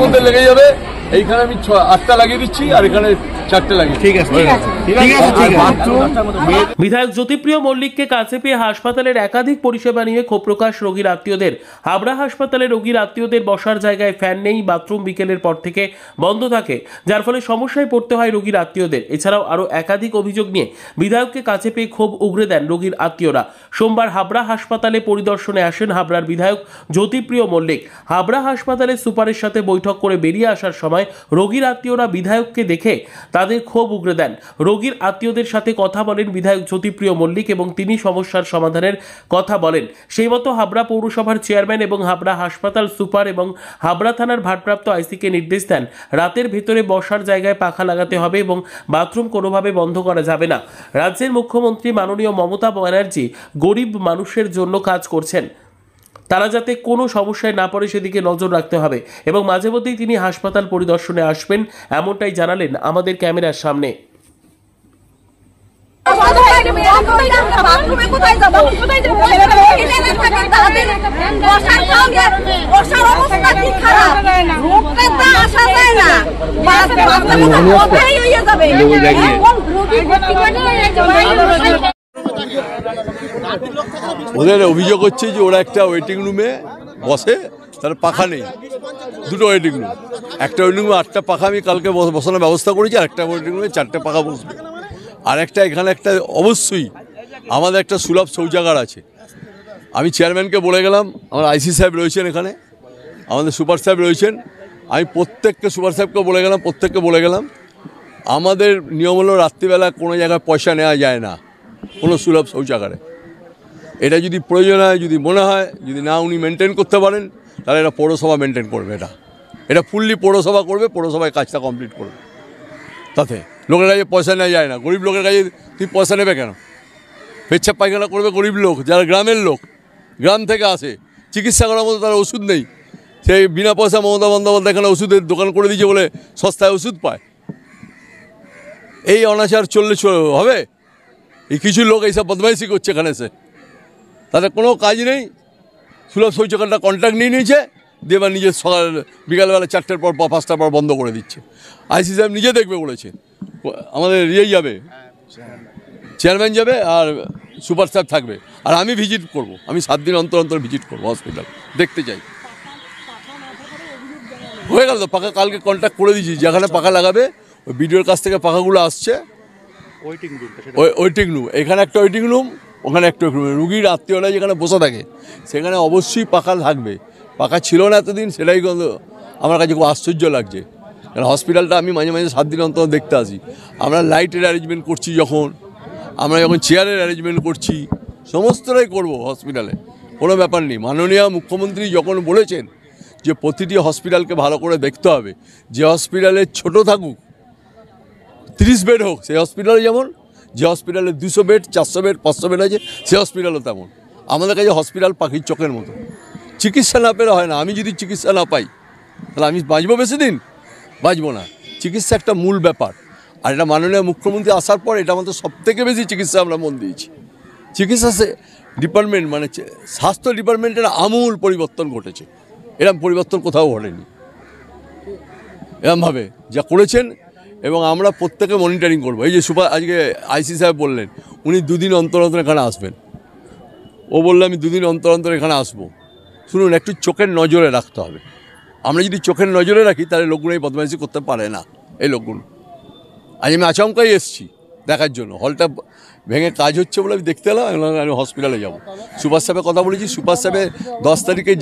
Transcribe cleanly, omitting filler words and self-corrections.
মধ্যে লেগে যাবে। এইখানে আমি 8টা লাগিয়ে দিচ্ছি আর এখানে 4টে লাগিয়ে। ঠিক আছে। বিধায়ক জ্যোতিপ্রিয় মল্লিককে কাছে পেয়ে হাসপাতালের একাধিক পরিষেবা নিয়ে ক্ষোভ প্রকাশ রোগীর আত্মীয়দের। হাবড়া হাসপাতালে রোগীর আত্মীয়দের বসার জায়গায় ফ্যান নেই, বাথরুম বিকেলের পর থেকে বন্ধ থাকে, যার ফলে সমস্যায় পড়তে হয় রোগীর আত্মীয়দের। এছাড়াও আরও একাধিক অভিযোগ নিয়ে বিধায়ককে কাছে পেয়ে ক্ষোভ উগরে দেন রোগীর আত্মীয়রা। সোমবার হাবড়া হাসপাতালে পরিদর্শনে আসেন হাবড়ার বিধায়ক জ্যোতিপ্রিয় মল্লিক। হাবড়া হাসপাতালে সুপারের সাথে বৈঠক করে বেরিয়ে আসার সময় রোগীর আত্মীয়রা বিধায়ককে দেখে তাদের ক্ষোভ উগরে দেন। রোগীর আত্মীয়দের সাথে কথা বলেন বিধায়ক জ্যোতিপ্রিয় মল্লিক এবং তিনি সমস্যার সমাধানের কথা বলেন। সেই মতো হাবড়া পৌরসভার চেয়ারম্যান এবং হাবড়া হাসপাতাল সুপার এবং হাবড়া থানার ভারপ্রাপ্ত আইসিকে নির্দেশ দেন রাতের ভেতরে বসার জায়গায় পাখা লাগাতে হবে এবং বাথরুম কোনোভাবে বন্ধ করা যাবে না। রাজ্যের মুখ্যমন্ত্রী মাননীয় মমতা ব্যানার্জি গরিব মানুষের জন্য কাজ করছেন, তারা যাতে কোনো সমস্যায় না পড়ে সেদিকে নজর রাখতে হবে এবং মাঝে মধ্যেই তিনি হাসপাতাল পরিদর্শনে আসবেন, এমনটাই জানালেন আমাদের ক্যামেরার সামনে। ওদের অভিযোগ হচ্ছে যে ওরা একটা ওয়েটিং রুমে বসে, তার পাখা নেই। দুটো ওয়েটিং রুম, একটা ওয়েটিং রুমে 8টা পাখা আমি কালকে বসানোর ব্যবস্থা করেছি, আর একটা ওয়েটিং রুমে 4টে পাখা বসবে। আর একটা এখানে একটা অবশ্যই আমাদের একটা সুলভ শৌচাগার আছে। আমি চেয়ারম্যানকে বলে গেলাম, আমার আইসি সাহেব রয়েছেন এখানে, আমাদের সুপার সাহেব রয়েছেন, আমি প্রত্যেককে সুপার সাহেবকে বলে গেলাম, প্রত্যেককে বলে গেলাম আমাদের নিয়ম হলো রাত্রিবেলা কোনো জায়গায় পয়সা নেওয়া যায় না কোনো সুলভ শৌচাগারে। এটা যদি প্রয়োজন হয়, যদি মনে হয়, যদি না উনি মেনটেন করতে পারেন, তাহলে এটা পৌরসভা মেনটেন করবে। এটা ফুললি পৌরসভা করবে, পৌরসভায় কাজটা কমপ্লিট করবে। তাতে লোকের কাছে পয়সা নেওয়া যায় না। গরিব লোকের কাছে তুই পয়সা নেবে কেন? পেচ্ছাপ পায়খানা করবে গরিব লোক, যারা গ্রামের লোক, গ্রাম থেকে আসে, চিকিৎসা করার মতো তার ওষুধ নেই, সেই বিনা পয়সা মমতা বন্দ্যোপাধ্যায় এখানে ওষুধের দোকান করে দিয়েছে বলে সস্তায় ওষুধ পায়। এই অনাচার চললে হবে? এই কিছু লোক এইসব বদমাইশি করছে এখানে এসে, তাদের কোনো কাজ নেই। সুলভ শৌচাগারটা কন্ট্রাক্ট নিয়ে নিয়েছে, দিয়ে এবার নিজের সকাল বিকালবেলা 4টের পর 5টার পর বন্ধ করে দিচ্ছে। আইসি সাহেব নিজে দেখবে বলেছে, আমাদের ইয়েই যাবে, চেয়ারম্যান যাবে আর সুপার সাহেব থাকবে, আর আমি ভিজিট করব। আমি 7 দিন অন্তর অন্তর ভিজিট করবো হসপিটাল, দেখতে চাই। হয়ে গেল তো পাখা, কালকে কন্ট্যাক্ট করে দিয়েছি, যেখানে পাখা লাগাবে ওই বিডিওর কাছ থেকে পাখাগুলো আসছে। ওয়েটিং রুম, এখানে একটা ওয়েটিং রুম, ওখানে একটা ওয়েটিং রুম। রুগীর আত্মীয়রা যেখানে বসে থাকে সেখানে অবশ্যই পাখা থাকবে। পাখা ছিল না এতদিন, সেটাই আমার কাছে খুব আশ্চর্য লাগছে। কারণ হসপিটালটা আমি মাঝে মাঝে 7 দিন অন্তর দেখতে আসি। আমরা লাইটের অ্যারেঞ্জমেন্ট করছি, আমরা যখন চেয়ারের অ্যারেঞ্জমেন্ট করছি, সমস্তটাই করব হসপিটালে, কোনো ব্যাপার নেই। মাননীয় মুখ্যমন্ত্রী যখন বলেছেন যে প্রতিটি হসপিটালকে ভালো করে দেখতে হবে, যে হসপিটালে ছোট থাকুক 30 বেড হোক, সেই হসপিটালে যেমন, যে হসপিটালে 200 বেড 400 বেড 500 বেড আছে, সে হসপিটালও তেমন। আমাদের কাছে হসপিটাল পাখির চোখের মতো। চিকিৎসা না পেলে হয় না। আমি যদি চিকিৎসা না পাই তাহলে আমি বাঁচবো বেশি দিন? বাঁচবো না। চিকিৎসা একটা মূল ব্যাপার, আর এটা মাননীয় মুখ্যমন্ত্রী আসার পর এটা আমাদের সবথেকে বেশি চিকিৎসা আমরা মন দিয়েছি। চিকিৎসা ডিপার্টমেন্ট মানে স্বাস্থ্য ডিপার্টমেন্টের আমূল পরিবর্তন ঘটেছে। এরকম পরিবর্তন কোথাও ঘটেনি এরকমভাবে যা করেছেন, এবং আমরা প্রত্যেকে মনিটরিং করবো। এই যে সুপার আজকে আইসি সাহেব বললেন উনি 2 দিন অন্তর অন্তর এখানে আসবেন, ও বললে আমি 2 দিন অন্তর অন্তর এখানে আসবো। শুনুন, একটু চোখের নজরে রাখতে হবে। আমরা যদি চোখের নজরে রাখি তাহলে লোকগুলো এই বদমাইশি করতে পারে না। এই লোকগুলো, আজ আমি আচমকাই এসেছি দেখার জন্য, হলটা ভেঙে কাজ হচ্ছে বলে আমি দেখতে এলাম, আমি হসপিটালে যাবো। সুপার সাহেবের কথা বলেছি, সুপার সাহেবের 10 তারিখে